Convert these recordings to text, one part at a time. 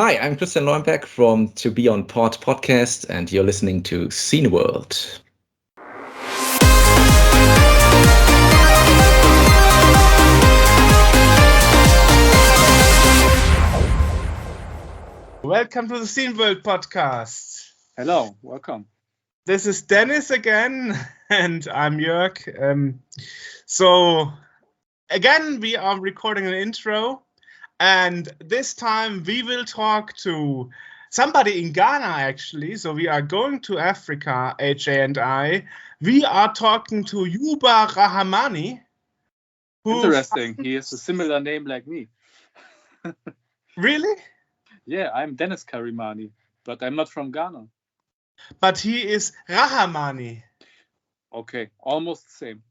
Hi, I'm Christian Leuenberg from To Be On Pod podcast, and you're listening to Scene World. Welcome to the Scene World podcast. Hello, welcome. This is Dennis again, and I'm Jörg. So, again, we are recording an intro, and this time we will talk to somebody in Ghana, actually. So, we are going to Africa, AJ and I. We are talking to Yuba Rahamani. Interesting. He has a similar name like me. Really? Yeah, I'm Dennis Karimani, but I'm not from Ghana. But he is Rahamani. Okay, almost the same.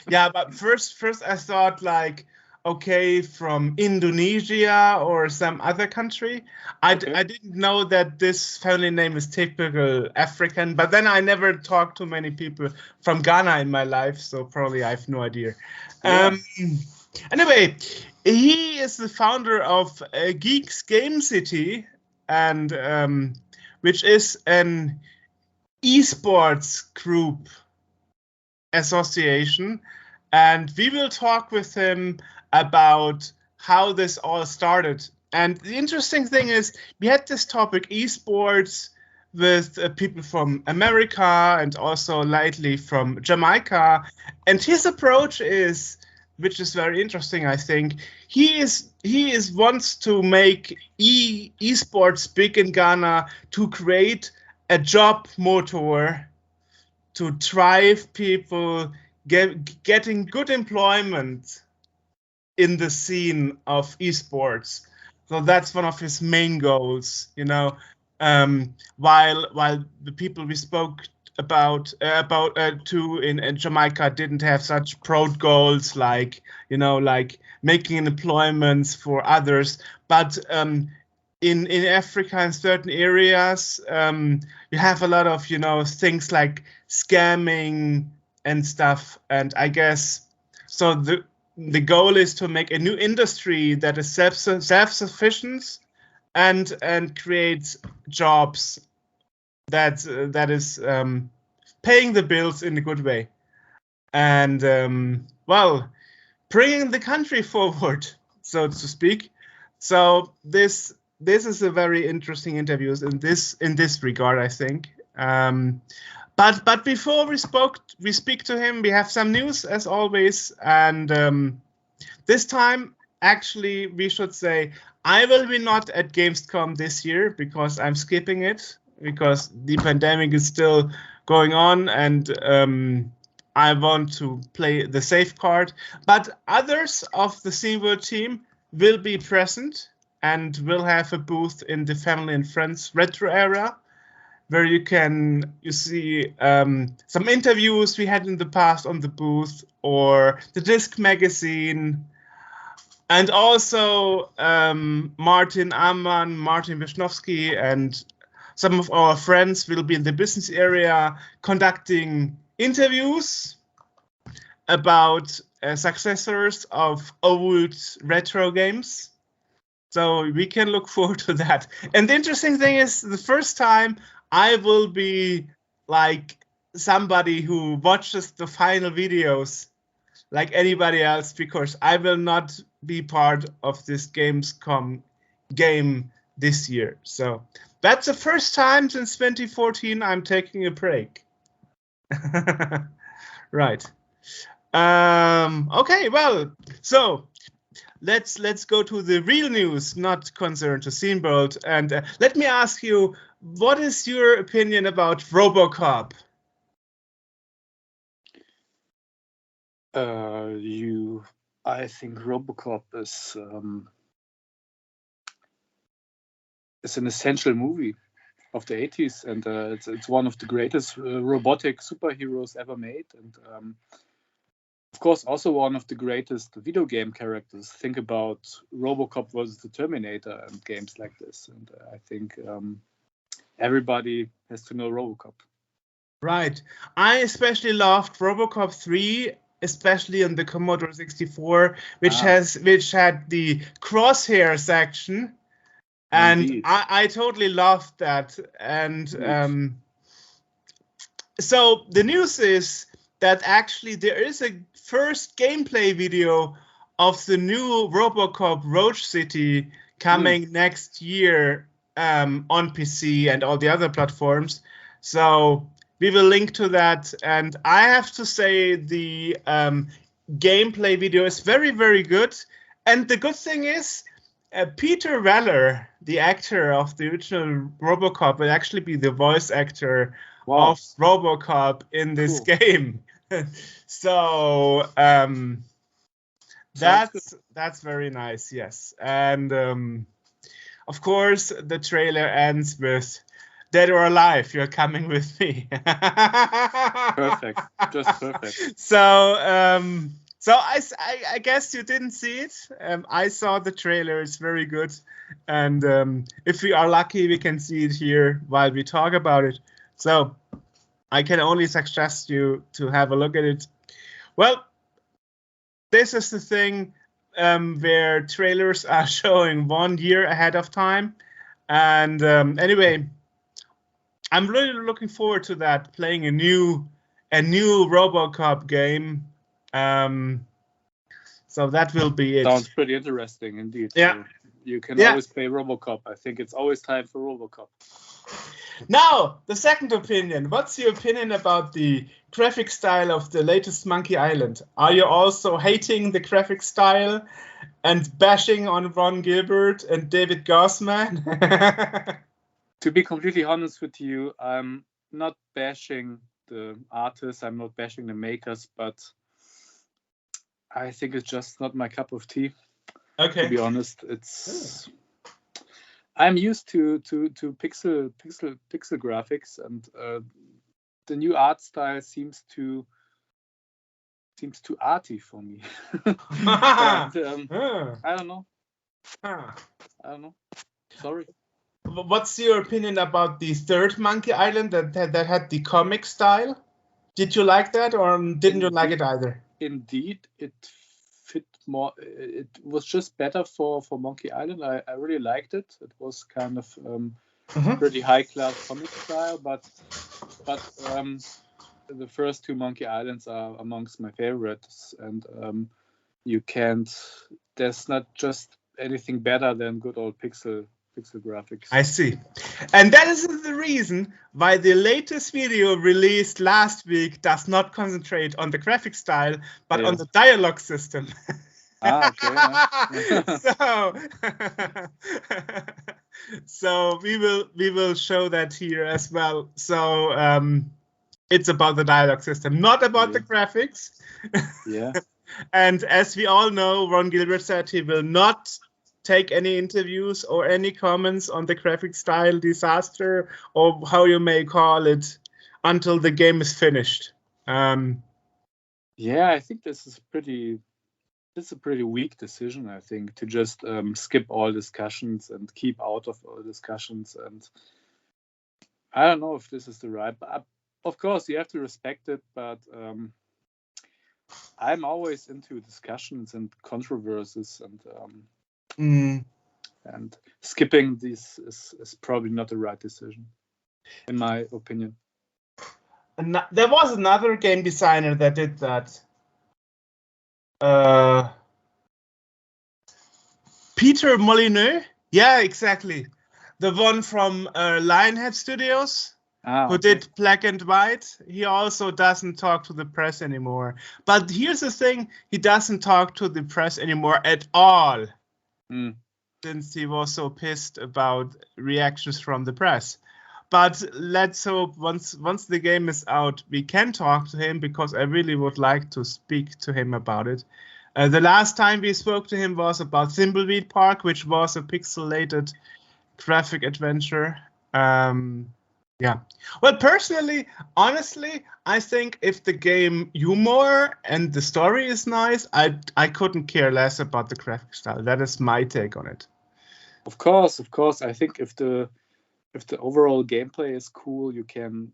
Yeah, but first I thought like, okay, from Indonesia or some other country. I didn't know that this family name is typical African, but then I never talked to many people from Ghana in my life, so probably I have no idea. Yeah. Anyway, he is the founder of Geeks Game City, and which is an eSports group association, and we will talk with him about how this all started. And the interesting thing is, we had this topic eSports with people from America and also lately from Jamaica, and his approach is, which is very interesting, I think, he wants to make eSports big in Ghana, to create a job motor to drive people getting good employment in the scene of esports. So that's one of his main goals, while the people we spoke about in Jamaica didn't have such broad goals like making employments for others, but in Africa, in certain areas, you have a lot of things like scamming and stuff. And I guess so. The goal is to make a new industry that is self-sufficient and creates jobs that is paying the bills in a good way, and bringing the country forward, so to speak. So this is a very interesting interview in this regard, I think. But before we speak to him, we have some news as always, and this time actually we should say I will be not at Gamescom this year because I'm skipping it because the pandemic is still going on, and I want to play the safe card. But others of the SceneWorld team will be present and will have a booth in the Family and Friends retro area, where you see some interviews we had in the past on the booth, or the Disc magazine, and also Martin Ammann, Martin Wisnowski, and some of our friends will be in the business area conducting interviews about successors of old retro games. So we can look forward to that. And the interesting thing is, the first time I will be like somebody who watches the final videos like anybody else, because I will not be part of this Gamescom game this year. So that's the first time since 2014 I'm taking a break. Right. Okay, well, so let's go to the real news, not concerned to Scene World. And let me ask you, what is your opinion about RoboCop? I think RoboCop is an essential movie of the 80s, and it's one of the greatest robotic superheroes ever made, and of course also one of the greatest video game characters. Think about RoboCop versus the Terminator and games like this, and I think everybody has to know RoboCop. Right. I especially loved RoboCop 3, especially on the Commodore 64, which had the crosshair section, And Indeed. I totally loved that. And Indeed. so the news is that actually there is a first gameplay video of the new RoboCop Roach City coming next year on PC and all the other platforms. So we will link to that. And I have to say the gameplay video is very, very good. And the good thing is, Peter Weller, the actor of the original RoboCop, will actually be the voice actor Wow. of RoboCop in this Cool. game. So that's very nice, yes. And of course, the trailer ends with "Dead or Alive, you're coming with me." Perfect. Just perfect. So I guess you didn't see it. I saw the trailer. It's very good. And if we are lucky, we can see it here while we talk about it. So I can only suggest you to have a look at it. Well, this is the thing where trailers are showing 1 year ahead of time. And anyway, I'm really looking forward to that, playing a new RoboCop game. So that will be it. Sounds pretty interesting indeed. Yeah. So you can always play RoboCop. I think it's always time for RoboCop. Now, the second opinion. What's your opinion about the graphic style of the latest Monkey Island? Are you also hating the graphic style and bashing on Ron Gilbert and David Gossman? To be completely honest with you, I'm not bashing the artists, I'm not bashing the makers, but I think it's just not my cup of tea. Okay. To be honest, I'm used to pixel graphics, and the new art style seems too arty for me. And, I don't know. I don't know. Sorry. What's your opinion about the third Monkey Island that had the comic style? Did you like that, or didn't you like it either? Indeed, it fit more. It was just better for Monkey Island. I really liked it. It was kind of pretty high class comic style, but the first two Monkey Islands are amongst my favorites, and you can't. There's not just anything better than good old pixel graphics. I see. And that is the reason why the latest video released last week does not concentrate on the graphic style, but on the dialogue system. Okay. So we will show that here as well. So it's about the dialogue system, not about the graphics. Yeah. And as we all know, Ron Gilbert said he will not take any interviews or any comments on the graphic style disaster, or how you may call it, until the game is finished. Yeah, I think this is a pretty weak decision, I think, to just skip all discussions and keep out of all discussions. And I don't know if this is the right, but of course you have to respect it, but I'm always into discussions and controversies, and skipping this is probably not the right decision, in my opinion. And there was another game designer that did that. Peter Molyneux? Yeah, exactly. The one from Lionhead Studios, who did Black and White. He also doesn't talk to the press anymore. But here's the thing, he doesn't talk to the press anymore at all. Since he was so pissed about reactions from the press. But let's hope once the game is out, we can talk to him, because I really would like to speak to him about it. The last time we spoke to him was about Thimbleweed Park, which was a pixelated graphic adventure. Yeah. Well, personally, honestly, I think if the game humor and the story is nice, I couldn't care less about the graphic style. That is my take on it. Of course. I think if the overall gameplay is cool, you can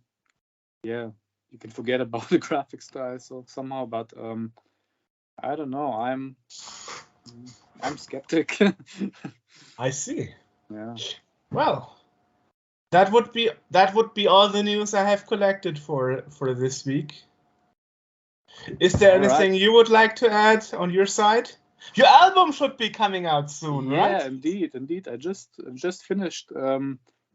forget about the graphic style somehow. But I don't know. I'm skeptic. I see. Yeah. Well, that would be all the news I have collected for this week. Is there All right. anything you would like to add on your side? Your album should be coming out soon, Yeah, right? indeed. I just finished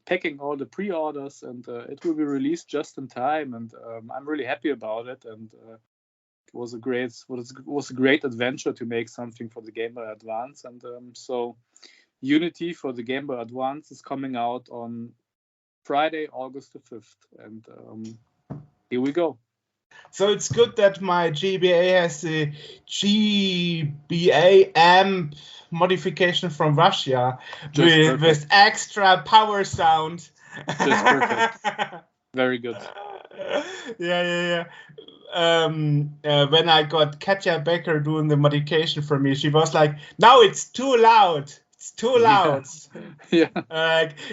packing all the pre-orders, and it will be released just in time. And I'm really happy about it. And it was a great adventure to make something for the Game Boy Advance. And so Unity for the Game Boy Advance is coming out on Friday, August the 5th. And here we go. So it's good that my GBA has a GBA amp modification from Russia with extra power sound. Just perfect. Very good. Yeah. When I got Katja Becker doing the modification for me, she was like, "No, it's too loud. It's too loud." Yeah.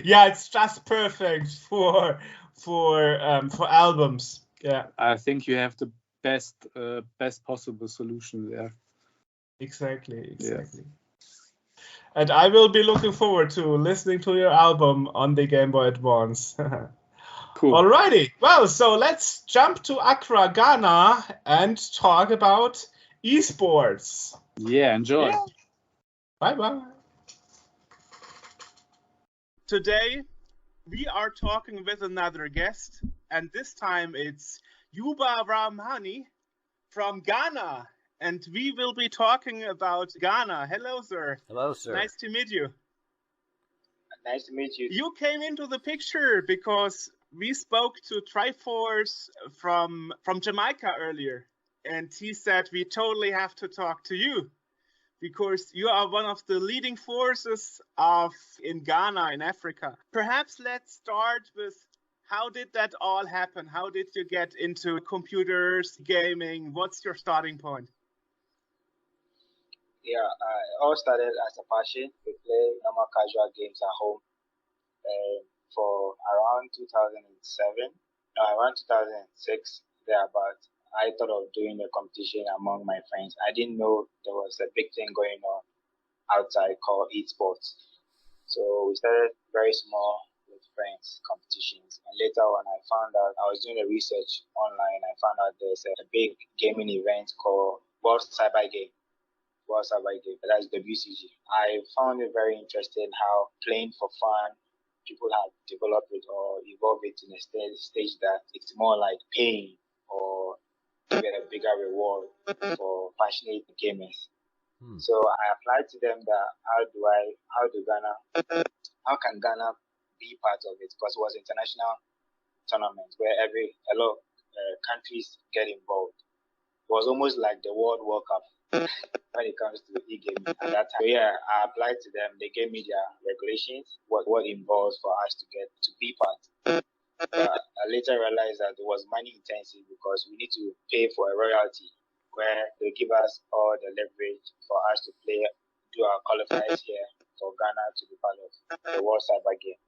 Yeah, it's just perfect for albums. Yeah, I think you have the best possible solution there. exactly. Yeah. And I will be looking forward to listening to your album on the Game Boy Advance. Cool. Alrighty. Well, so let's jump to Accra, Ghana, and talk about eSports. Yeah, enjoy. Yeah. Bye. Today, we are talking with another guest, and this time it's Yuba Rahamani from Ghana. And we will be talking about Ghana. Hello, sir. Hello, sir. Nice to meet you. Nice to meet you. You came into the picture because we spoke to Triforce from Jamaica earlier, and he said we totally have to talk to you because you are one of the leading forces in Ghana, in Africa. Perhaps let's start with how did that all happen? How did you get into computers, gaming? What's your starting point? Yeah, it all started as a passion to play normal casual games at home. For around 2007, no, around 2006, thereabout, I thought of doing a competition among my friends. I didn't know there was a big thing going on outside called eSports. So we started very small with friends competitions, and later on I found out I was doing the research online. I found out there's a big gaming event called World Cyber Game. That's WCG. I found it very interesting how playing for fun, people have developed it or evolved it in a stage that it's more like paying or to get a bigger reward for passionate gamers. So I applied to them that how can Ghana be part of it? Because it was international tournament where a lot of countries get involved. It was almost like the World Cup when it comes to e-gaming at that time. So yeah, I applied to them. They gave me their regulations, what involves for us to get to be part. But I later realized that it was money intensive because we need to pay for a royalty where they give us all the leverage for us to play, do our qualifiers here for Ghana to be part of the World Cyber Game.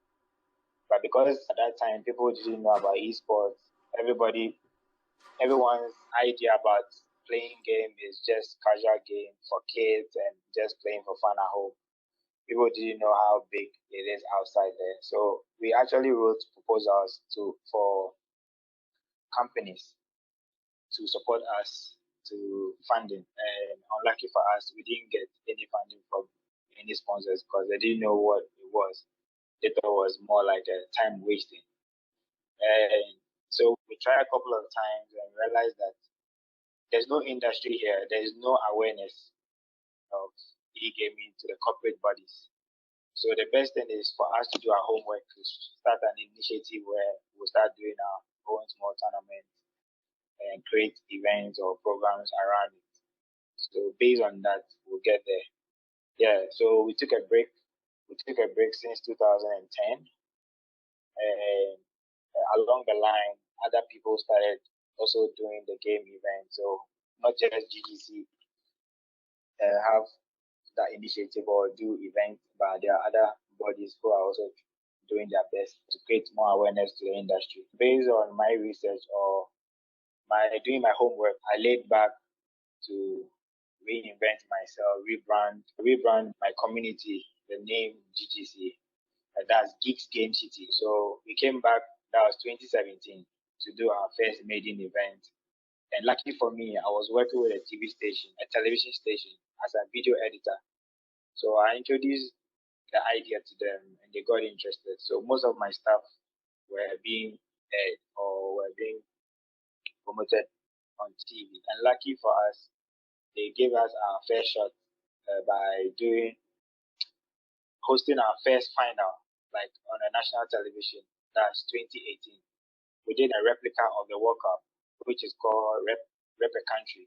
But because at that time people didn't know about esports, everyone's idea about playing game is just casual game for kids and just playing for fun at home. People didn't know how big it is outside there. So we actually wrote proposals for companies to support us to funding. And unlucky for us, we didn't get any funding from any sponsors because they didn't know what it was. They thought it was more like a time wasting. And so we tried a couple of times and realized that there's no industry here. There is no awareness of e-gaming to the corporate bodies. So the best thing is for us to do our homework to start an initiative where we'll start doing our own small tournaments and create events or programs around it. So based on that, we'll get there. Yeah, so we took a break. We took a break since 2010. And along the line, other people started also doing the game event. So not just GGC have that initiative or do events, but there are other bodies who are also doing their best to create more awareness to the industry. Based on my research or my doing my homework, I laid back to reinvent myself, rebrand my community, the name GGC. That's Geeks Game City. So we came back, that was 2017, to do our first maiden event. And lucky for me, I was working with a television station as a video editor. So I introduced the idea to them and they got interested. So most of my stuff were being aired or were being promoted on TV. And lucky for us, they gave us our fair shot by hosting our first final, like on a national television. That's 2018. We did a replica of the World Cup, which is called Rep a Country.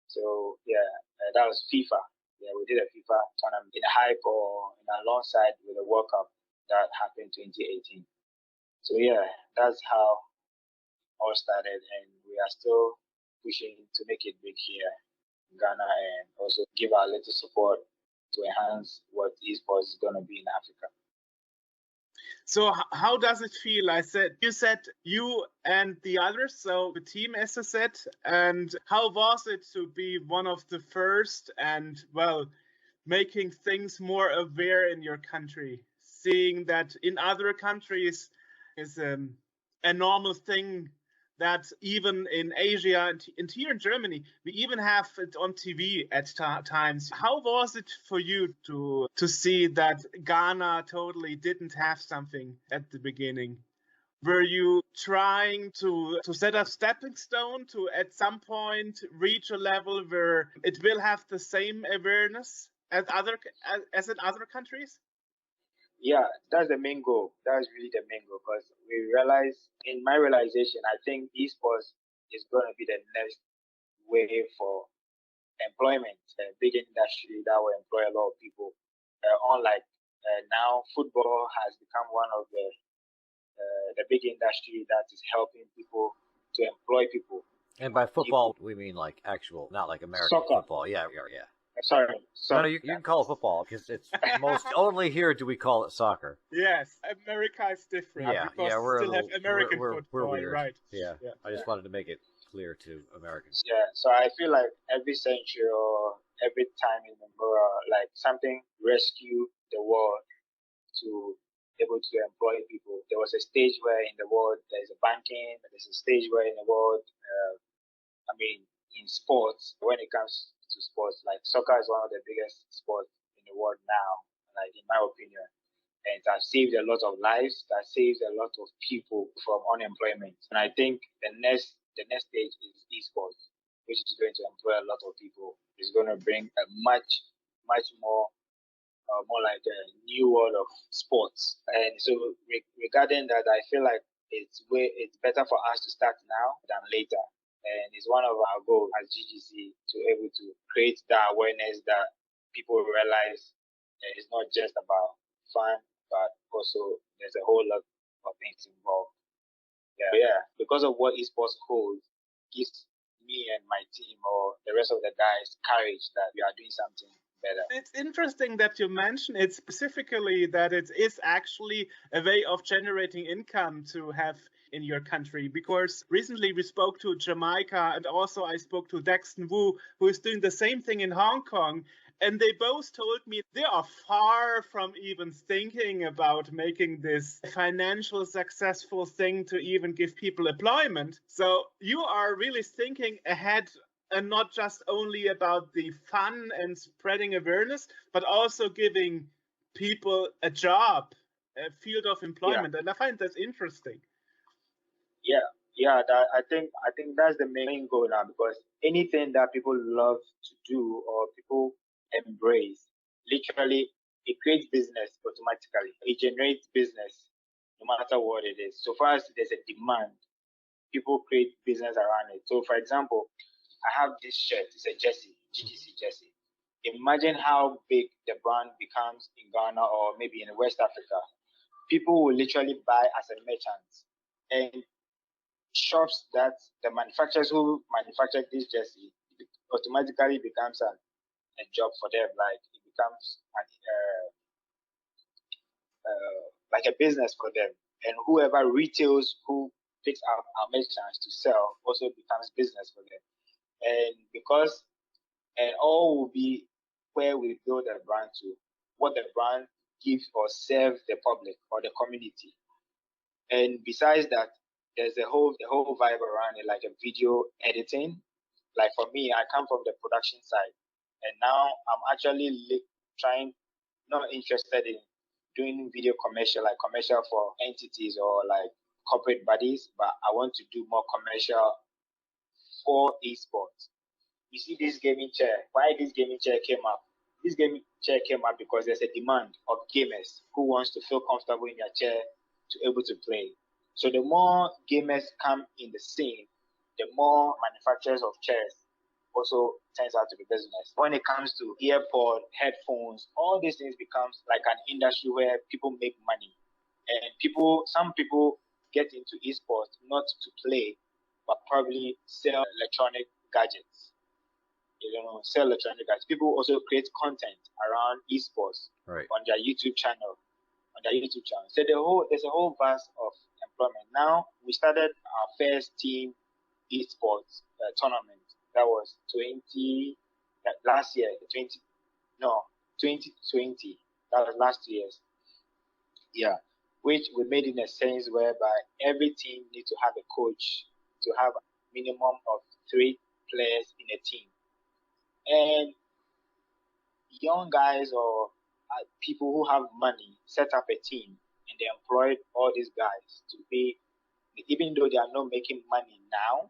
So yeah, that was FIFA. Yeah, we did a FIFA tournament in hype or alongside with the World Cup that happened 2018. So yeah, that's how all started, and we are still pushing to make it big here in Ghana and also give our little support to enhance what esports is going to be in Africa. So how does it feel? You said you and the others, so the team, as I said, and how was it to be one of the first and, well, making things more aware in your country, seeing that in other countries is a normal thing, that even in Asia and here in Germany, we even have it on TV at times. How was it for you to see that Ghana totally didn't have something at the beginning? Were you trying to set a stepping stone to at some point reach a level where it will have the same awareness as in other countries? Yeah, that's the main goal. That's really the main goal because we realize, in my realization, I think esports is going to be the next way for employment, a big industry that will employ a lot of people. Unlike now, football has become one of the big industry that is helping people to employ people. And by football, we mean like actual, not like American Soccer. football. Yeah. Sorry. No, you can call it football because it's most only here do we call it soccer. Yes, America is different. Yeah, we're still have American we're football, weird. right? Yeah. I just wanted to make it clear to Americans. Yeah, so I feel like every century or every time in the world, like something rescue the world to able to employ people. There was a stage where in the world there's a banking, there's a stage where in the world, in sports, when it comes to sports, like soccer is one of the biggest sports in the world now, like in my opinion. And it has saved a lot of lives, that saves a lot of people from unemployment. And I think the next stage is esports, which is going to employ a lot of people. It's going to bring a much more like a new world of sports. And so regarding that, I feel like it's better for us to start now than later. And it's one of our goals as GGC to able to create that awareness that people realize that it's not just about fun, but also there's a whole lot of things involved. Yeah. Because of what esports holds, gives me and my team or the rest of the guys courage that we are doing something better. It's interesting that you mention it specifically, that it is actually a way of generating income to have in your country, because recently we spoke to Jamaica and also I spoke to Daxton Wu, who is doing the same thing in Hong Kong. And they both told me they are far from even thinking about making this financial successful thing to even give people employment. So you are really thinking ahead and not just only about the fun and spreading awareness, but also giving people a job, a field of employment. Yeah. And I find that interesting. Yeah, I think that's the main goal now, because anything that people love to do or people embrace, literally, it creates business automatically. It generates business no matter what it is. So far as there's a demand, people create business around it. So for example, I have this shirt, it's a jersey, GGC jersey. Imagine how big the brand becomes in Ghana or maybe in West Africa. People will literally buy as a merchant. And shops that the manufacturers who manufacture this jersey automatically becomes a job for them. Like it becomes like a business for them. And whoever retails who picks up our merchants to sell also becomes business for them. And all will be where we build the brand to, what the brand give or serve the public or the community. And besides that, there's the whole vibe around it, like a video editing. Like for me, I come from the production side, and now I'm actually trying, not interested in doing video commercial, like commercial for entities or like corporate bodies, but I want to do more commercial for esports. You see this gaming chair. Why this gaming chair came up? This gaming chair came up because there's a demand of gamers who wants to feel comfortable in their chair to able to play. So the more gamers come in the scene, the more manufacturers of chairs also turns out to be business. When it comes to earpod, headphones, all these things becomes like an industry where people make money. And some people get into esports not to play, but probably sell electronic gadgets. Sell electronic gadgets. People also create content around esports on their YouTube channel. So there's a whole vast of employment. Now we started our first team esports tournament. That was 2020. That was last year's. Yeah, which we made in a sense whereby every team needs to have a coach to have a minimum of 3 players in a team. And young guys or people who have money set up a team and they employed all these guys to be, even though they are not making money now,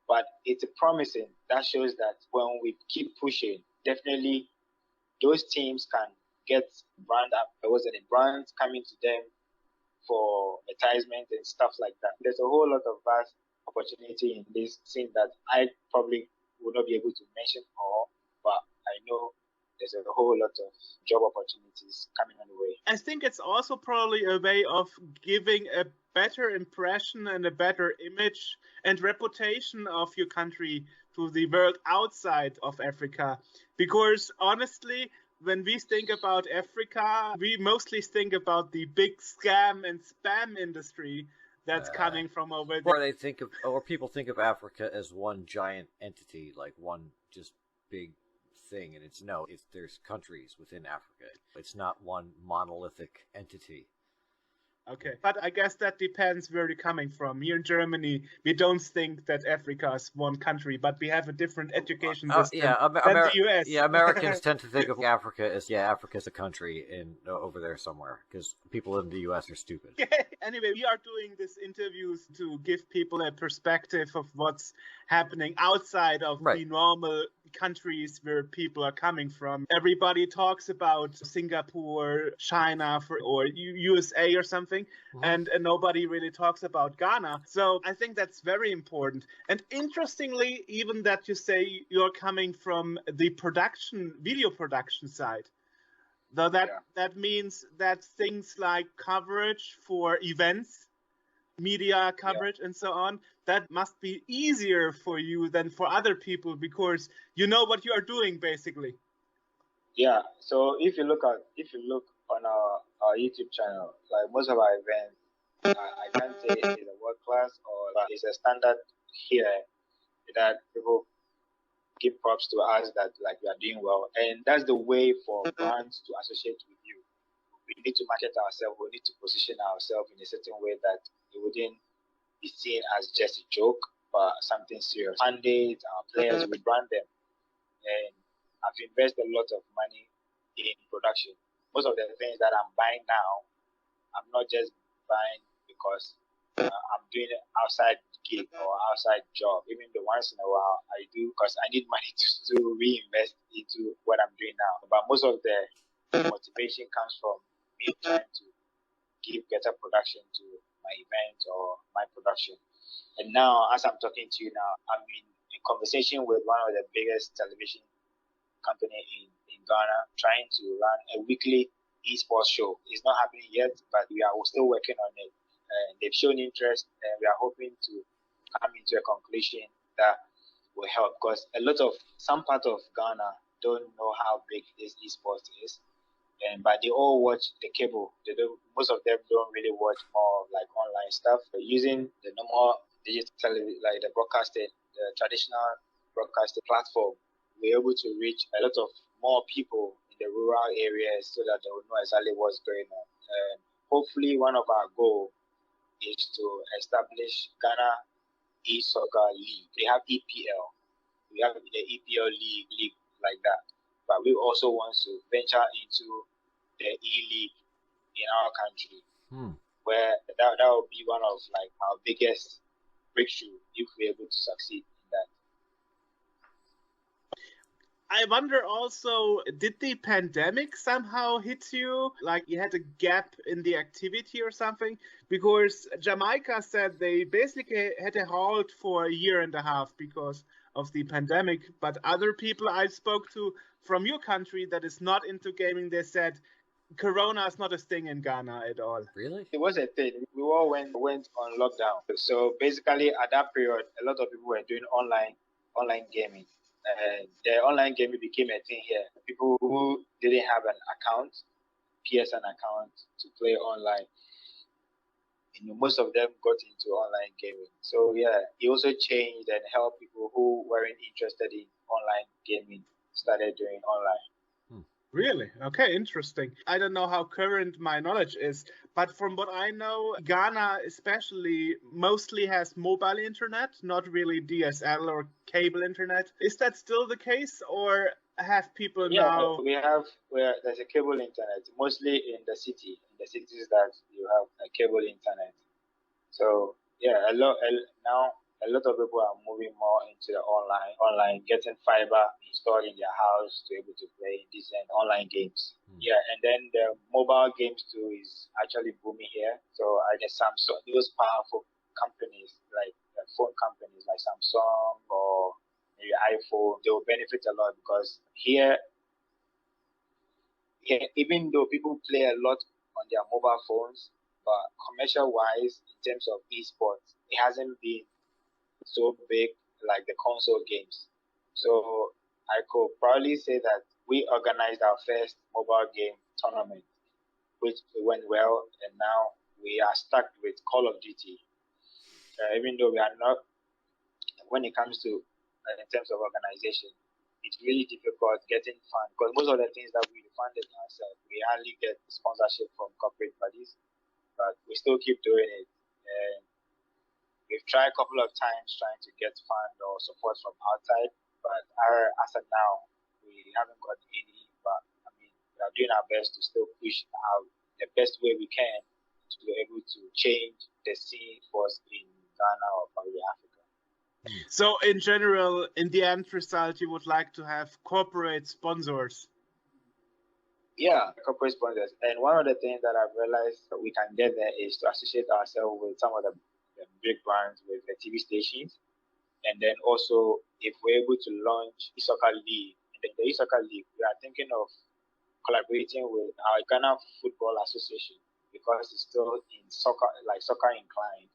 but it's promising. That shows that when we keep pushing, definitely those teams can get brands coming to them for advertisement and stuff like that. There's a whole lot of vast opportunity in this scene that I probably would not be able to mention all, but I know there's a whole lot of job opportunities coming on the way. I think it's also probably a way of giving a better impression and a better image and reputation of your country to the world outside of Africa. Because honestly, when we think about Africa, we mostly think about the big scam and spam industry that's coming from over there. Or people think of Africa as one giant entity, like one just big thing, and there's countries within Africa. It's not one monolithic entity. Okay, but I guess that depends where you're coming from. Here in Germany, we don't think that Africa is one country, but we have a different education system than the US. Yeah, Americans tend to think of Africa as a country over there somewhere, because people in the US are stupid. Anyway, we are doing these interviews to give people a perspective of what's happening outside of the normal countries where people are coming from. Everybody talks about Singapore, China, or USA or something, and nobody really talks about Ghana. So I think that's very important. And interestingly, even that you say you're coming from the video production side. Though that means that things like coverage for events, media coverage and so on, that must be easier for you than for other people because you know what you are doing basically. Yeah. So if you look on our YouTube channel, like most of our events, I can't say it's a world class or it's a standard here that people give props to us that like we are doing well, and that's the way for brands to associate with you. We need to market ourselves. We need to position ourselves in a certain way that it wouldn't be seen as just a joke, but something serious. Candidates, our players, we brand them. And I've invested a lot of money in production. Most of the things that I'm buying now, I'm not just buying because I'm doing it outside gig or outside job. Even the once in a while I do because I need money to reinvest into what I'm doing now. But most of the motivation comes from me trying to give better production to my events or my production. And now, as I'm talking to you now, I'm in conversation with one of the biggest television company in Ghana, trying to run a weekly esports show. It's not happening yet, but we are still working on it. They've shown interest, and we are hoping to come into a conclusion that will help because some part of Ghana don't know how big this esports is. But they all watch the cable. Most of them don't really watch more like online stuff. They're using the normal digital television, like the traditional broadcasting platform. We're able to reach a lot of more people in the rural areas so that they will know exactly what's going on. And hopefully, one of our goals is to establish Ghana e-soccer league. They have EPL. We have the EPL league like that. But we also want to venture into the E-League in our country, where that will be one of like our biggest breakthrough if we're able to succeed in that. I wonder also, did the pandemic somehow hit you? Like you had a gap in the activity or something? Because Jamaica said they basically had a halt for a year and a half because of the pandemic. But other people I spoke to from your country that is not into gaming, they said Corona is not a thing in Ghana at all. Really? It was a thing. We all went on lockdown. So basically, at that period, a lot of people were doing online gaming. The online gaming became a thing here. People who didn't have an account, PSN account to play online, most of them got into online gaming. So yeah, it also changed and helped people who weren't interested in online gaming started doing online. Really? Okay, interesting. I don't know how current my knowledge is, but from what I know, Ghana especially mostly has mobile internet, not really DSL or cable internet. Is that still the case, or have people now? There's a cable internet, mostly in the cities that you have a cable internet. So yeah, now a lot of people are moving more into the online, getting fiber installed in their house to be able to play decent online games. Yeah, and then the mobile games too is actually booming here. So I guess Samsung, those powerful companies like phone companies like Samsung or maybe iPhone, they will benefit a lot because here, even though people play a lot on their mobile phones, but commercial wise, in terms of eSports, it hasn't been so big like the console games. So I could probably say that we organized our first mobile game tournament, which went well, and now we are stuck with Call of Duty. Even though we are not, when it comes to in terms of organization, it's really difficult getting fund because most of the things that we funded ourselves, we hardly get sponsorship from corporate bodies, but we still keep doing it. And we've tried a couple of times trying to get fund or support from outside, but as of now, we haven't got any. But I mean, we are doing our best to still push out the best way we can to be able to change the scene for us in Ghana or probably Africa. So in general, in the end result, you would like to have corporate sponsors. Yeah, corporate sponsors. And one of the things that I've realized that we can get there is to associate ourselves with some of the big brands, with the TV stations. And then also, if we're able to launch eSoccer League, the eSoccer League, we are thinking of collaborating with our Ghana Football Association because it's still in soccer, like soccer inclined.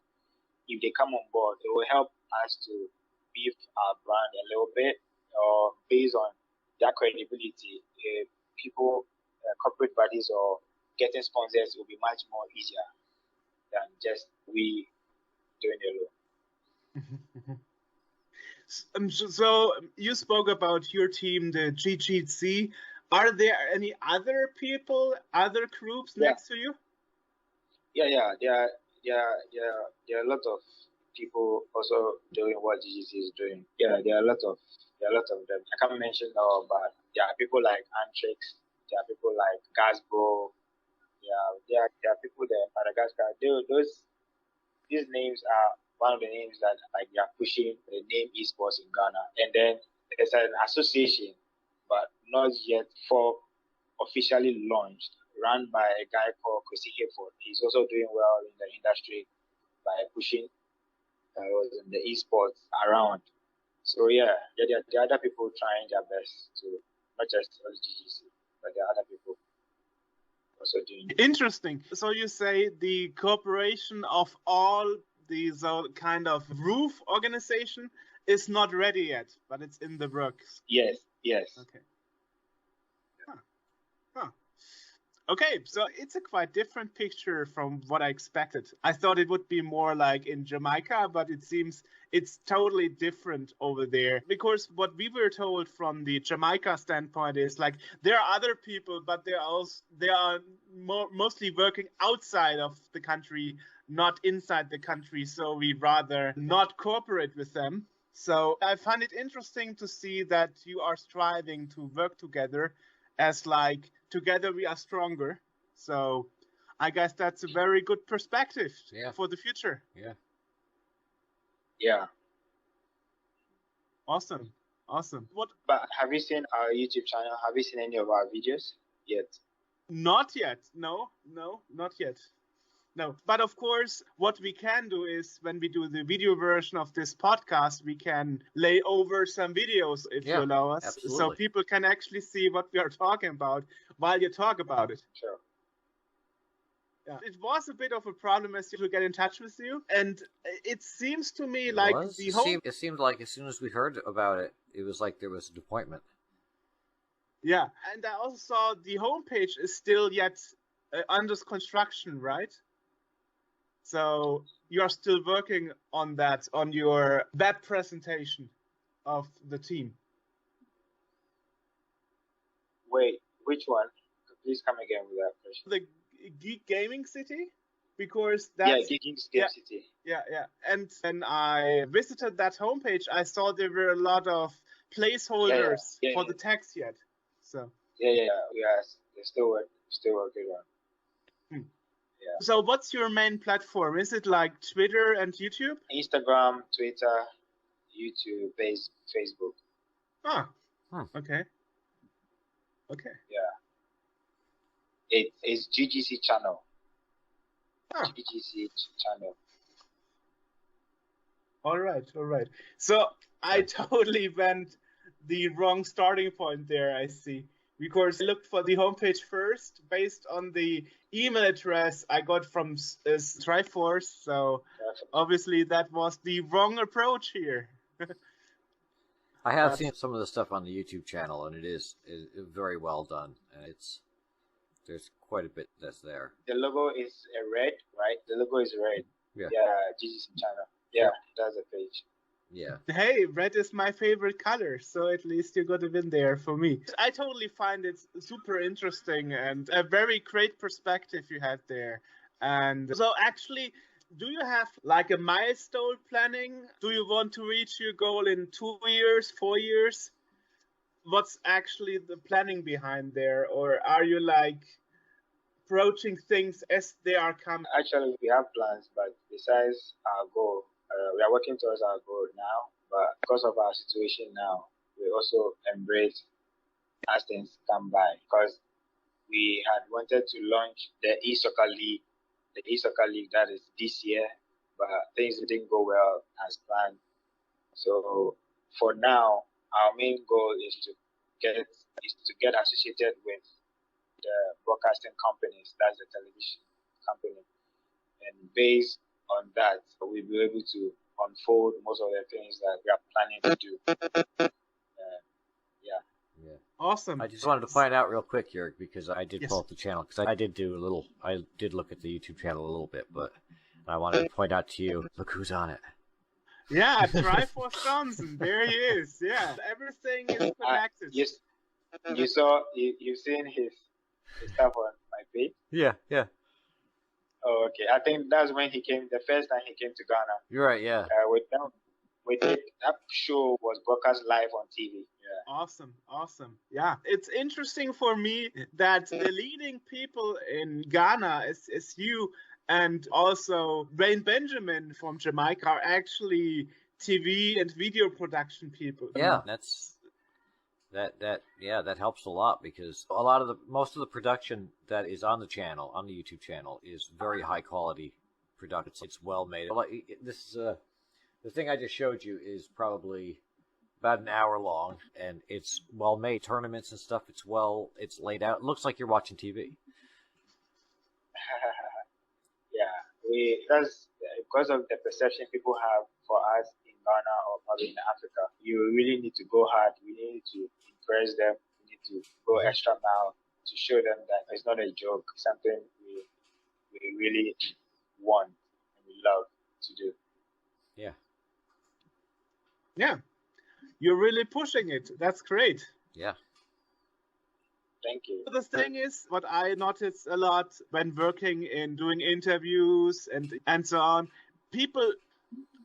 If they come on board, it will help us to beef our brand a little bit, or based on their credibility. People, corporate bodies, or getting sponsors will be much more easier than just we doing it alone. So you spoke about your team, the GGC. Are there any other people, other groups next to you? Yeah. There are a lot of people also doing what GGC is doing. Yeah, there are a lot of them. I can't mention all, but there are people like Antrix. There are people like Gasbro. There are people there in Madagascar. These names are one of the names that like they are pushing the name eSports in Ghana. And then there's an association, but not yet for officially launched, run by a guy called Chrissy Hayford. He's also doing well in the industry by pushing the esports around. So yeah, there are other people trying their best to not just GGC, but there are other people also doing it. Interesting. So you say the cooperation of all these kind of roof organization is not ready yet, but it's in the works. Yes. Okay. Huh. Okay, so it's a quite different picture from what I expected. I thought it would be more like in Jamaica, but it seems it's totally different over there. Because what we were told from the Jamaica standpoint is like there are other people, but they are mostly working outside of the country, not inside the country. So we rather not cooperate with them. So I find it interesting to see that you are striving to work together as like together we are stronger. So I guess that's a very good perspective for the future. Yeah. Yeah. Awesome. What? But have you seen our YouTube channel? Have you seen any of our videos yet? Not yet. No, not yet. No, but of course, what we can do is when we do the video version of this podcast, we can lay over some videos if you allow us, absolutely. so people can actually see what we are talking about while you talk about it. Sure. Yeah. It was a bit of a problem as to get in touch with you, and it seems to me it seemed like as soon as we heard about it, it was like there was an appointment. Yeah, and I also saw the homepage is still yet under construction, right? So you are still working on that, on your web presentation of the team. Wait, which one? Please come again with that question. The Geek Gaming City? Because that's... Yeah, Geek Game City. Yeah. And when I visited that homepage, I saw there were a lot of placeholders for the text yet. So Yeah. We are still working on. Yeah. So what's your main platform? Is it like Twitter and YouTube? Instagram, Twitter, YouTube, Facebook. Okay. Yeah. It's GGC channel. GGC channel. All right. So I totally went the wrong starting point there, I see. Because I looked for the homepage first based on the email address I got from Triforce. So obviously that was the wrong approach here. I have seen some of the stuff on the YouTube channel, and it is very well done. And there's quite a bit that's there. The logo is red, right? The logo is red. Yeah. Yeah, GGC channel. Yeah, that's the page. Yeah. Hey, red is my favorite color, so at least you got a win there for me. I totally find it super interesting and a very great perspective you had there. And so actually, do you have like a milestone planning? Do you want to reach your goal in 2 years, 4 years? What's actually the planning behind there? Or are you like approaching things as they are coming? Actually, we have plans, but besides our goal, we are working towards our goal now. But because of our situation now, we also embrace as things come by. Because we had wanted to launch the eSoccer League, that is this year, but things didn't go well as planned. So for now, our main goal is to get associated with the broadcasting companies, that's the television company, and based on that, we'll be able to unfold most of the things that we are planning to do. Yeah. Awesome. I just wanted to find out real quick, Jörg, because I did pull up the channel, because I did look at the YouTube channel a little bit, but I wanted to point out to you, look who's on it. Yeah, Triforce Johnson, there he is. Yeah, everything is connected. Yes, you've seen his stuff on my page. Yeah. Oh, okay. I think that's when he came. The first time he came to Ghana. You're right. Yeah. That show was broadcast live on TV. Yeah. Awesome. Yeah, it's interesting for me that the leading people in Ghana is you and also Rain Benjamin from Jamaica are actually TV and video production people. Yeah, that helps a lot, because most of the production that is on the channel, on the YouTube channel, is very high quality production. It's well made. This is the thing I just showed you is probably about an hour long, and it's well made. Tournaments and stuff. It's laid out. It looks like you're watching TV. Yeah, that's because of the perception people have for us in Ghana or probably in Africa. You really need to go hard. We need to impress them. We need to go extra mile to show them that it's not a joke, something we really want and we love to do. Yeah. Yeah, you're really pushing it. That's great. Yeah. Thank you. The thing is, what I notice a lot when working in doing interviews and so on, people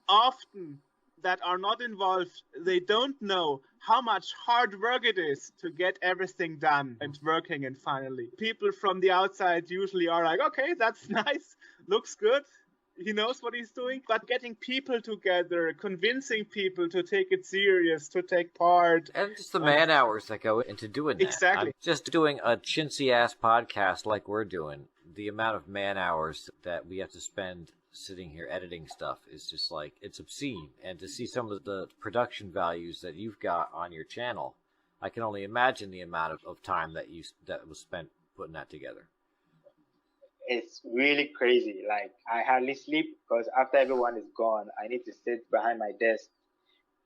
often that are not involved, they don't know how much hard work it is to get everything done and working. And finally, people from the outside usually are like, okay, that's nice, looks good, he knows what he's doing. But getting people together, convincing people to take it serious, to take part, and just the man hours that go into doing that. Exactly. I'm just doing a chintzy ass podcast like we're doing. The amount of man hours that we have to spend sitting here editing stuff is just like, it's obscene. And to see some of the production values that you've got on your channel, I can only imagine the amount of time that was spent putting that together. It's really crazy. Like, I hardly sleep because after everyone is gone, I need to sit behind my desk,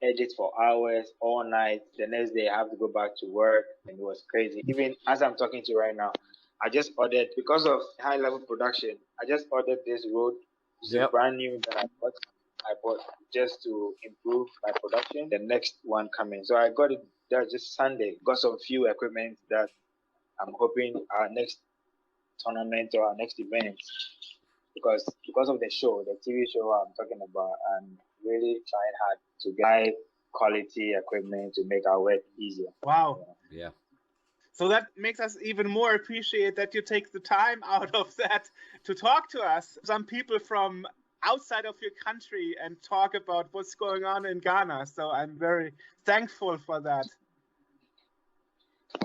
edit for hours, all night. The next day I have to go back to work, and it was crazy. Even as I'm talking to you right now, I just ordered, because of high level production, I just ordered this Rode. It's brand new that I bought just to improve my production. The next one coming. So I got it there just Sunday. Got some few equipment that I'm hoping our next tournament or our next event, because of the show, the TV show I'm talking about, I'm really trying hard to get high quality equipment to make our work easier. Wow. Yeah. So that makes us even more appreciate that you take the time out of that to talk to us, some people from outside of your country, and talk about what's going on in Ghana. So I'm very thankful for that.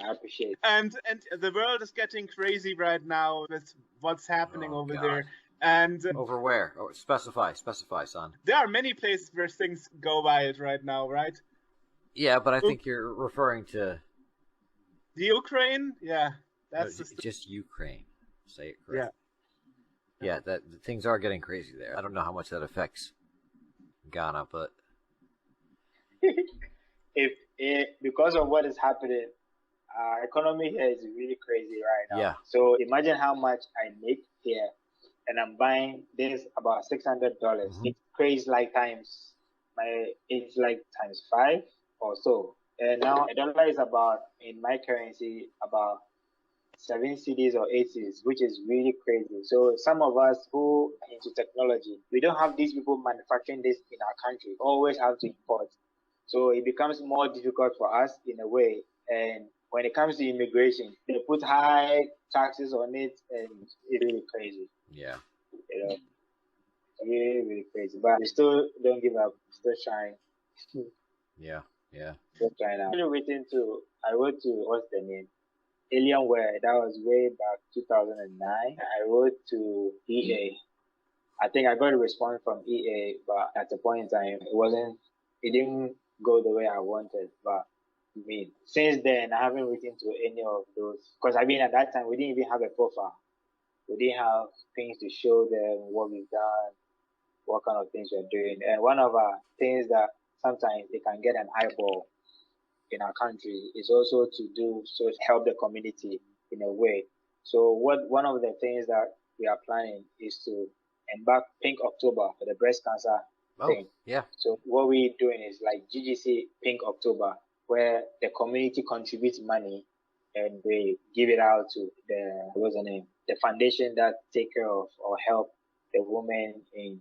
I appreciate it. And the world is getting crazy right now with what's happening over God. there. And over where? Oh, specify, son. There are many places where things go wild right now, right? Yeah, but I think you're referring to the Ukraine. Yeah, that's just Ukraine. Say it correctly. Yeah, that things are getting crazy there. I don't know how much that affects Ghana, but because of what is happening, our economy here is really crazy right now. Yeah. So imagine how much I make here, and I'm buying this about $600. Mm-hmm. It's crazy, like it's like times 5 or so. And now a dollar is about, in my currency, about 7 cedis or 8 cedis, which is really crazy. So some of us who are into technology, we don't have these people manufacturing this in our country. We always have to import. So it becomes more difficult for us in a way. And when it comes to immigration, they put high taxes on it, and it's really crazy. Yeah. You know, really, really crazy. But we still don't give up. Still trying. Yeah. Still trying out. I wrote to, what's the name? Alienware. That was way back 2009. I wrote to EA. I think I got a response from EA, but at the point in time, it didn't go the way I wanted. But since then, I haven't written to any of those, because at that time we didn't even have a profile. We didn't have things to show them what we've done, what kind of things we're doing. And one of our things that sometimes they can get an eyeball in our country is also to help the community in a way. So one of the things that we are planning is to embark Pink October for the breast cancer thing. Yeah. So what we're doing is like GGC Pink October, where the community contributes money and we give it out to the foundation that take care of or help the women in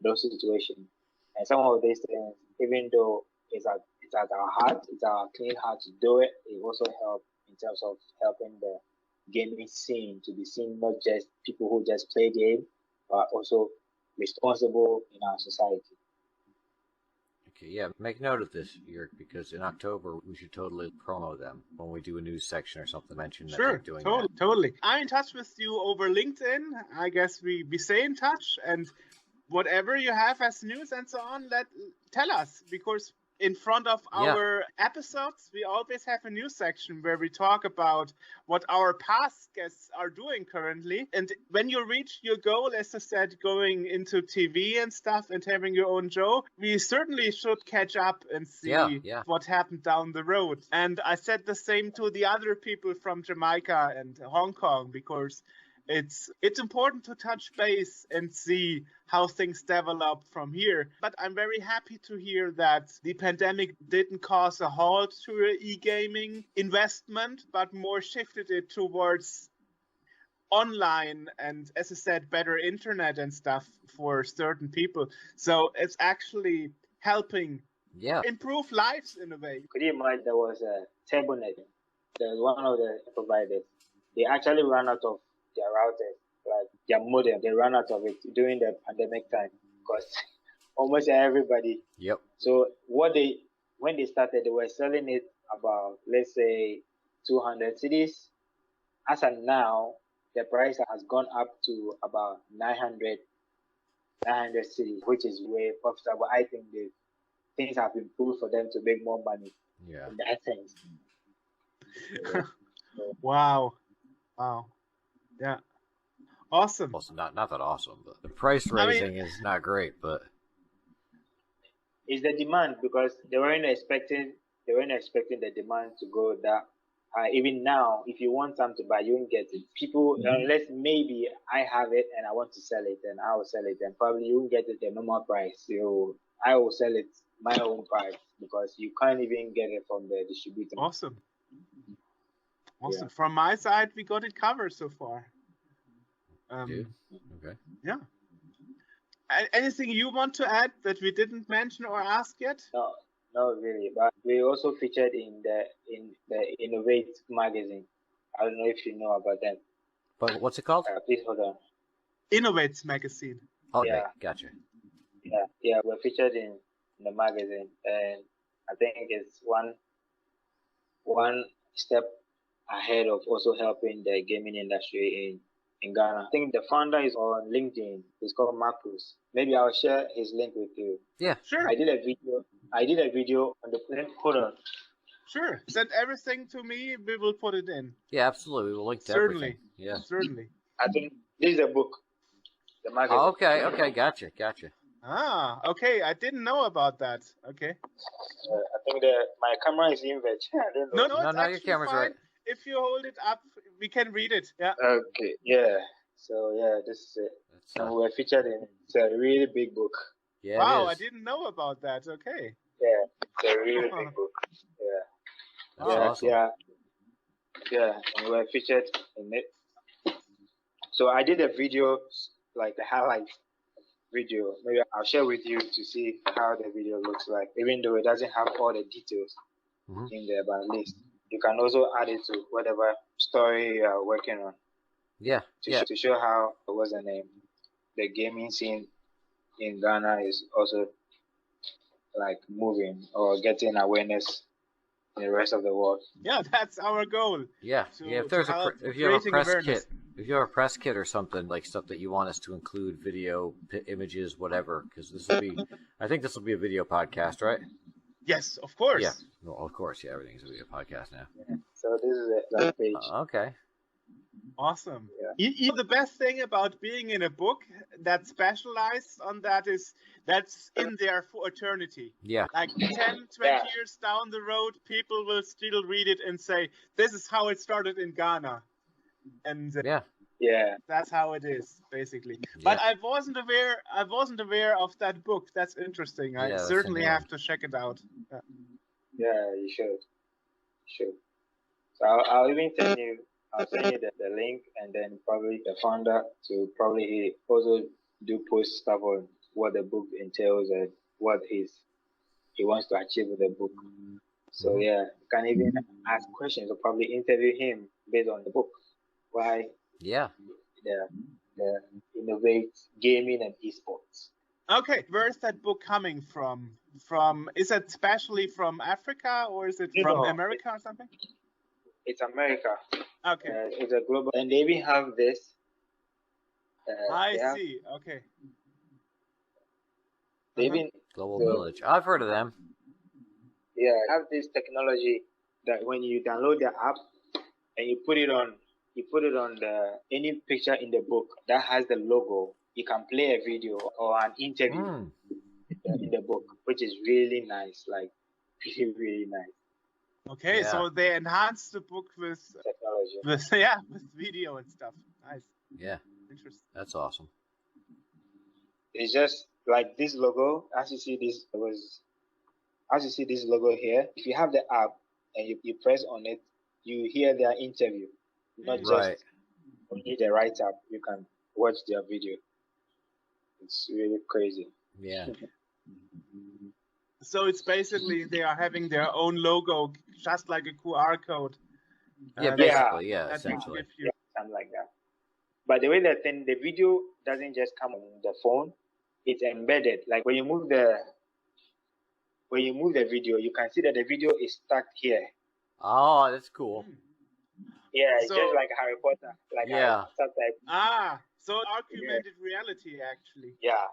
those situations. And some of these things, even though it's at our heart, it's our clean heart to do it, it also helps in terms of helping the gaming scene to be seen, not just people who just play game, but also responsible in our society. Okay, yeah, make note of this, Jörg, because in October we should totally promo them when we do a news section or something. Mention that they're doing that. Totally. I'm in touch with you over LinkedIn. I guess we stay in touch, and whatever you have as news and so on, tell us, because in front of Yeah. our episodes, we always have a news section where we talk about what our past guests are doing currently. And when you reach your goal, as I said, going into TV and stuff and having your own show, we certainly should catch up and see Yeah. what happened down the road. And I said the same to the other people from Jamaica and Hong Kong, because it's important to touch base and see how things develop from here. But I'm very happy to hear that the pandemic didn't cause a halt to e-gaming investment, but more shifted it towards online and, as I said, better internet and stuff for certain people. So it's actually helping improve lives in a way. Could you imagine there was a TableNet? There's one of the providers. They actually ran out of their routers, like their modem. They ran out of it during the pandemic time because almost everybody. Yep. So when they started, they were selling it about, let's say, 200 cities. As of now, the price has gone up to about 900 cities, which is way profitable. I think things have improved for them to make more money. Yeah. In that sense. Wow. Yeah. Awesome. Also, not that awesome, but the price raising is not great, but it's the demand, because they weren't expecting the demand to go that high. Even now, if you want something to buy, you won't get it. People, unless maybe I have it and I want to sell it, then I will sell it, and probably you won't get it at normal price. So I will sell it my own price, because you can't even get it from the distributor. Awesome. Yeah. From my side, we got it covered so far. okay. Yeah. Anything you want to add that we didn't mention or ask yet? No, not really. But we also featured in the Innovate magazine. I don't know if you know about them. But what's it called? Please hold on. Innovates magazine. Okay, Yeah. Gotcha. Yeah, we're featured in the magazine, and I think it's one step ahead of also helping the gaming industry in Ghana. I think the founder is on LinkedIn. He's called Marcus. Maybe I'll share his link with you. Yeah. Sure. I did a video on the hold on. Sure. Send everything to me. We will put it in. Yeah, absolutely. We'll link to Certainly. everything. Yeah. Certainly. I think this is a book. The magazine. Oh, okay. Gotcha. Okay. I didn't know about that. Okay. I think my camera is inverted. I don't know. No, it's your actually camera's fine. right. If you hold it up, we can read it. Yeah. Okay. Yeah. So yeah, this is it. And we're featured in. It's a really big book. Yeah. Wow, it I is. didn't know about that. Okay. Yeah, it's a really big book. Yeah. That's awesome. Yeah, and we're featured in it. So I did a video, like a highlight video. Maybe I'll share with you to see how the video looks like, even though it doesn't have all the details in there, but at least you can also add it to whatever story you are working on. Yeah. To show how, what's the name, the gaming scene in Ghana is also like moving or getting awareness in the rest of the world. Yeah, that's our goal. Yeah. If there's if you have a press kit, if you have a press kit or something, like stuff that you want us to include, video, images, whatever, because I think this will be a video podcast, right? Yes, of course. Yeah. Well, of course. Yeah, everything's a video podcast now. Yeah. So this is that page. Okay. Awesome. Yeah. The best thing about being in a book that specialized on that is that's in there for eternity. Yeah. Like 10, 20 years down the road, people will still read it and say, this is how it started in Ghana. And that's how it is, basically. Yeah. But I wasn't aware of that book. That's interesting. I certainly have to check it out. Yeah, you should. So I'll even send you the link, and then probably the founder to probably he also do post stuff on what the book entails and what he wants to achieve with the book. So you can even ask questions or probably interview him based on the book. Why? Yeah. The Innovate Gaming and eSports. Okay, where is that book coming from? Is it especially from Africa or is it from America or something? It's America. Okay. It's a global, and they even have this. I see. Okay. They even Global Village. I've heard of them. Yeah, I have this technology that when you download the app and you put it on the any picture in the book that has the logo, you can play a video or an interview in the book, which is really nice, like really, really nice Okay, Yeah. so they enhanced the book with technology. with video and stuff. Nice, Yeah, interesting. that's awesome. It's just like this logo, as you see this logo here. If you have the app and you press on it, you hear their interview, not Right. just only the write-up. You can watch their video. It's really crazy. Yeah. So it's basically they are having their own logo, just like a QR code. Yeah, that- basically, yeah, that will essentially. give you- Yeah, something like that. But the way that then the video doesn't just come on the phone, it's embedded. Like when you move the video, you can see that the video is stuck here. Oh, that's cool. Yeah, it's So- just like Harry Potter. Like Yeah. So augmented reality actually. Yeah.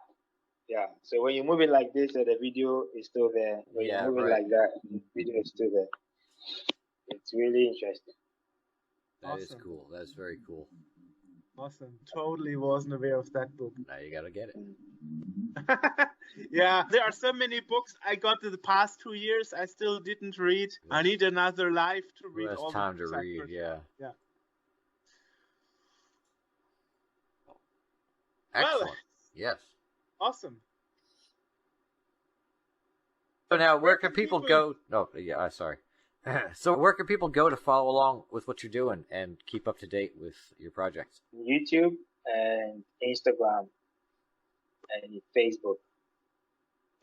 So when you move it like this, the video is still there. When Yeah, you move right. it like that, the video is still there. It's really interesting. That is Awesome. cool. That's very cool. Awesome. Totally wasn't aware of that book. Now you gotta get it. Yeah, there are so many books I got in the past 2 years I still didn't read. I need another life to Who read has all time the to books I read? could. Yeah. Yeah. Excellent. Yes. Awesome. So now, where Where can can people people- go? Oh, yeah, sorry. So where can people go to follow along with what you're doing and keep up to date with your projects? YouTube and Instagram and Facebook.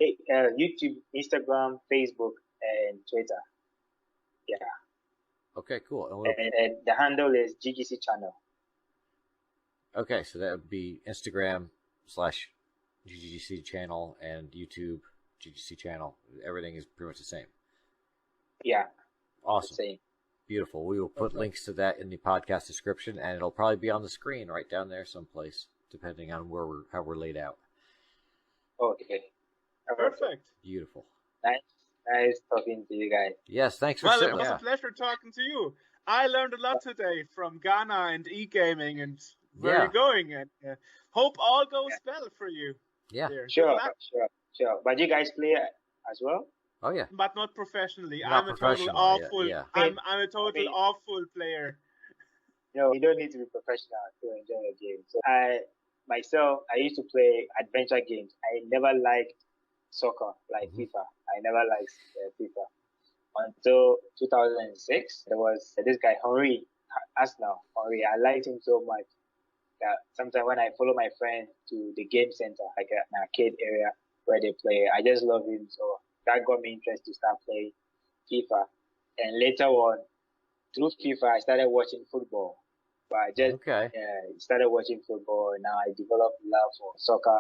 YouTube, Instagram, Facebook, and Twitter. Yeah. Okay, cool. And And the handle is GGC channel. okay, so that would be Instagram / GGC channel and YouTube GGC channel. Everything is pretty much the same. Yeah. Awesome. Same. Beautiful. We will put links to that in the podcast description, and it'll probably be on the screen right down there someplace, depending on how we're laid out. Okay. Perfect. Beautiful. Nice talking to you guys. Yes, thanks for Well, it sitting. was Yeah. a pleasure talking to you. I learned a lot today from Ghana and e-gaming and where Yeah. you're going. And hope all goes well for you. Yeah. There. Good Sure. luck, But you guys play as well? Oh yeah. but not professionally. Not I'm a total professionally, awful. yeah. I'm a total Okay. awful player. No, you don't need to be professional to enjoy a game. So I used to play adventure games. I never liked soccer like FIFA. I never liked FIFA until 2006. There was this guy Henry, Arsenal Henry. I liked him so much that sometimes when I follow my friend to the game center, like an arcade area where they play, I just love him. So that got me interested to start playing FIFA. And later on, through FIFA, I started watching football. But I just Okay. started watching football, and now I developed love for soccer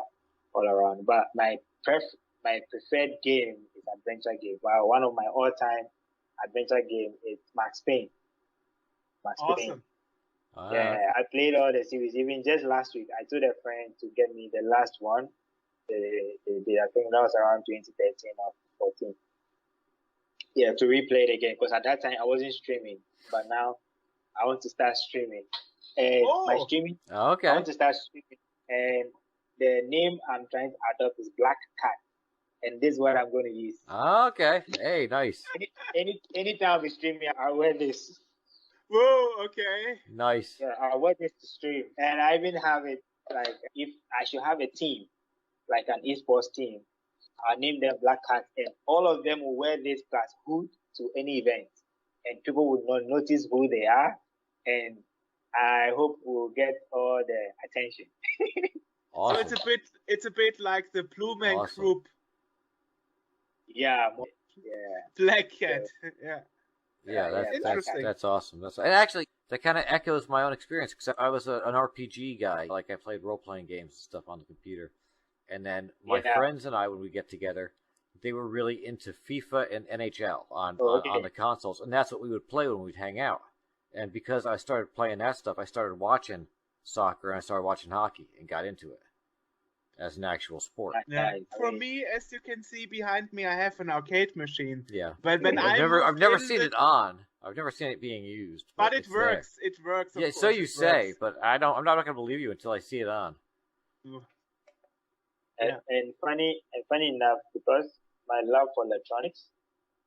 all around. But my preferred game is adventure game. Well, one of my all-time adventure game is Max Payne. Max Payne. Awesome. Yeah, I played all the series. Even just last week, I told a friend to get me the last one. I think that was around 2013 or 14. Yeah, to replay it again, because at that time I wasn't streaming, but now I want to start streaming. And my streaming, I Okay. want to start streaming, and the name I'm trying to adopt is Black Cat, and this is what I'm going to use. Okay. Hey, nice. Anytime I'll be streaming, I'll wear this. Whoa. Okay. Nice. Yeah, I'll wear this to stream, and I even have it like if I should have a team, like an eSports team, I'll name them Black Cat, and all of them will wear this plus hood to any event, and people will not notice who they are, and I hope we'll get all the attention. Awesome. So it's a bit like the Blue Man Awesome. Group Yeah. Black Cat. Yeah. Yeah, that's Interesting. that's awesome. And actually, that kind of echoes my own experience because I was an RPG guy. Like I played role playing games and stuff on the computer, and then my Yeah. friends and I, when we get together, they were really into FIFA and NHL on Okay. on the consoles, and that's what we would play when we'd hang out. And because I started playing that stuff, I started watching soccer and I started watching hockey and got into it. as an actual sport. Yeah. Nice. For me, as you can see behind me, I have an arcade machine. Yeah. But when I've moved never in seen the- it on. I've never seen it being used. But it it's there. works. It works. Of Yeah, course, so you it say, works. but I'm not going to believe you until I see it on. And funny enough, because my love for electronics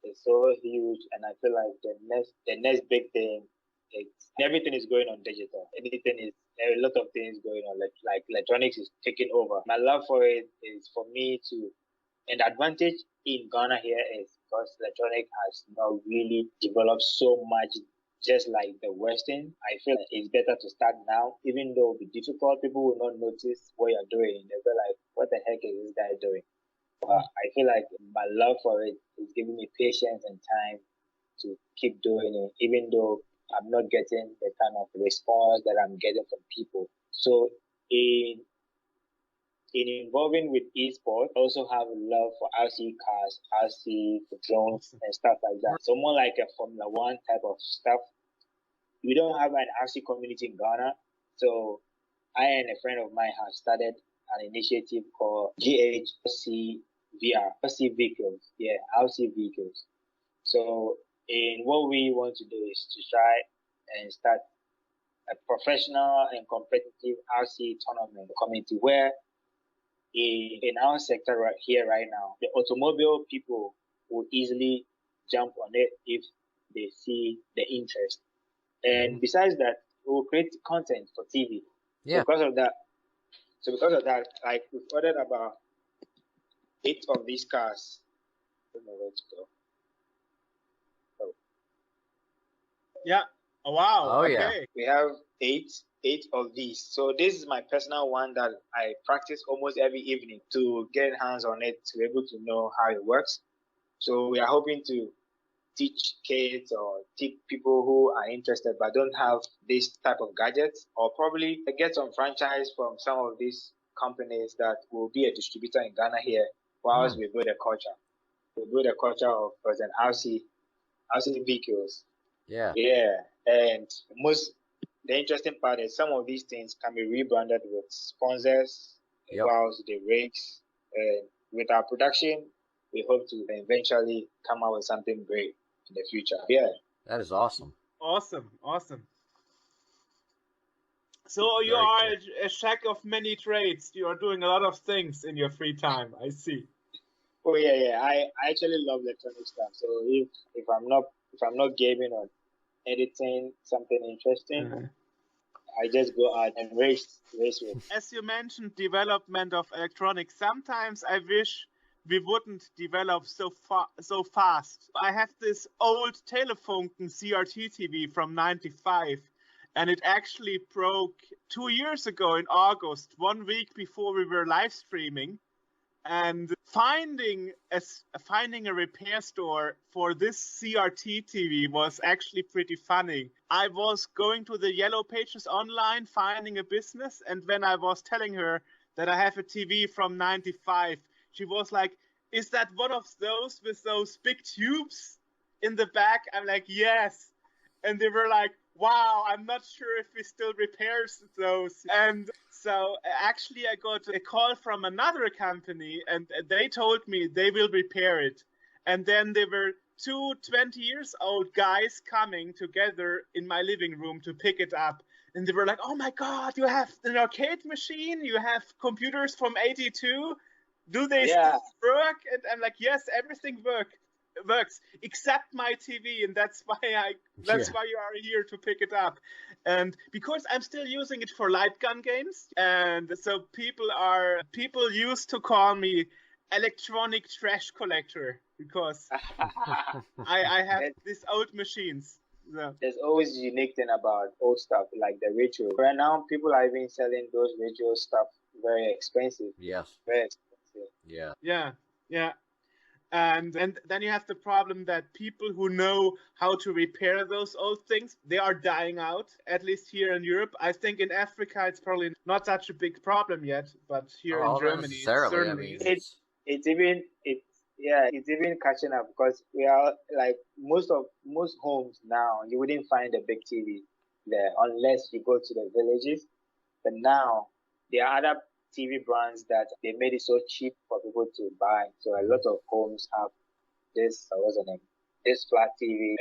is so huge, and I feel like the next big thing is everything is going on digital. A lot of things going on, like electronics is taking over. My love for it is for me to, and the advantage in Ghana here is because electronic has not really developed so much. Just like the Western, I feel like it's better to start now, even though it'll be difficult. People will not notice what you're doing. They'll be like, "What the heck is this guy doing?" I feel like my love for it is giving me patience and time to keep doing it, even though I'm not getting the kind of response that I'm getting from people. So in involving with esports, I also have a love for RC cars, RC drones, and stuff like that. So more like a Formula One type of stuff. We don't have an RC community in Ghana, so I and a friend of mine have started an initiative called GHC VR, RC vehicles. Yeah, RC vehicles. So, in what we want to do is to try and start a professional and competitive RC tournament community where in our sector right here right now, the automobile people will easily jump on it if they see the interest. And besides that, we will create content for TV. Yeah. So because of that, like we've ordered about 8 of these cars. I don't know where to go. Oh. Yeah. Oh, wow. Oh, okay. yeah. We have eight of these. So this is my personal one that I practice almost every evening to get hands on it, to be able to know how it works. So we are hoping to teach kids or teach people who are interested but don't have this type of gadgets, or probably get some franchise from some of these companies that will be a distributor in Ghana here, whilst we build a culture. We build a culture of an RC vehicles. Yeah. Yeah, and the interesting part is some of these things can be rebranded with sponsors, whilst the rigs. And with our production, we hope to eventually come out with something great in the future. Yeah. That is awesome. Awesome. So you are a jack of many trades. You are doing a lot of things in your free time. I see. Oh yeah. I actually love electronic stuff. So if I'm not gaming or editing something interesting, I just go out and race with. As you mentioned, development of electronics. Sometimes I wish we wouldn't develop so fast. I have this old Telefunken CRT TV from '95, and it actually broke 2 years ago in August, 1 week before we were live streaming. And finding a repair store for this CRT TV was actually pretty funny. I was going to the yellow pages online, finding a business, and when I was telling her that I have a TV from '95, she was like, "Is that one of those with those big tubes in the back?" I'm like, "Yes." And they were like, "Wow, I'm not sure if we still repair those." And so actually I got a call from another company, and they told me they will repair it. And then there were 2 20-year-old guys coming together in my living room to pick it up. And they were like, "Oh my God, you have an arcade machine? You have computers from '82? Do they still work?" And I'm like, "Yes, everything works except my TV, and that's why you are here to pick it up." And because I'm still using it for light gun games, and so people used to call me electronic trash collector because I have these old machines. So. There's always a unique thing about old stuff, like the ritual. Right now, people are even selling those ritual stuff very expensive. Yes. Very expensive. Yeah. And then you have the problem that people who know how to repair those old things, they are dying out, at least here in Europe. I think in Africa it's probably not such a big problem yet, but here in Germany certainly. It's even catching up, because we are like most homes now, you wouldn't find a big TV there unless you go to the villages. But now there are other TV brands that they made it so cheap for people to buy. So a lot of homes have this, what's the name? This flat TV.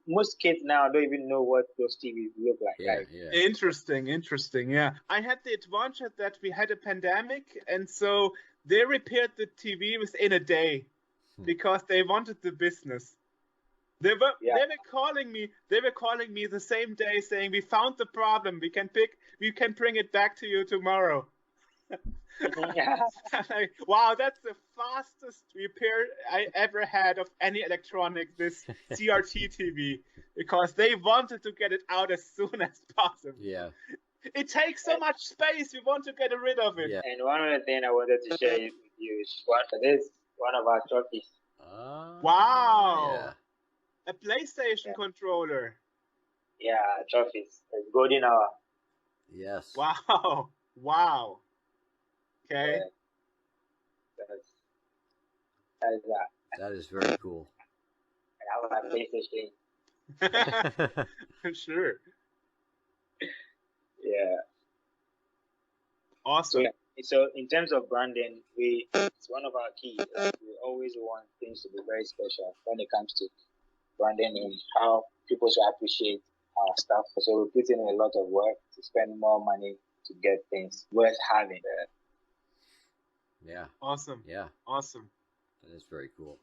Most kids now don't even know what those TVs look like. Yeah, Like, yeah. Interesting. Yeah. I had the advantage that we had a pandemic, and so they repaired the TV within a day because they wanted the business. They were calling me the same day saying, "We found the problem. We can bring it back to you tomorrow." Like, wow, that's the fastest repair I ever had of any electronic, this CRT TV, because they wanted to get it out as soon as possible. Yeah. It takes so much space, we want to get rid of it. Yeah. And one other thing I wanted to share with you is one of our trophies. Wow. Yeah. A PlayStation controller. Yeah, trophies. It's golden hour. Yes. Wow. Wow. Okay. Yeah. That's that. That is very cool. I have my PlayStation. Sure. Yeah. Awesome. So in terms of branding, it's one of our keys. We always want things to be very special when it comes to branding and how people should appreciate our stuff. So we put in a lot of work to spend more money to get things worth having. Yeah. Awesome. Yeah. Awesome. That is very cool.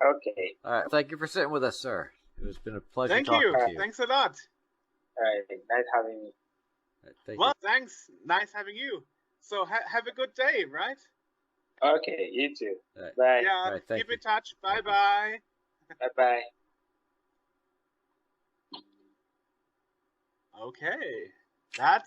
Okay. All right. Thank you for sitting with us, sir. It's been a pleasure Thank talking you. to you. Thanks a lot. All right. Nice having me. All right, thank Well, thanks. Nice having you. So have a good day, right? Okay. You too. All right. Bye. Yeah. All right, thank Keep you. in touch. Thank Bye-bye. Bye-bye. Okay. That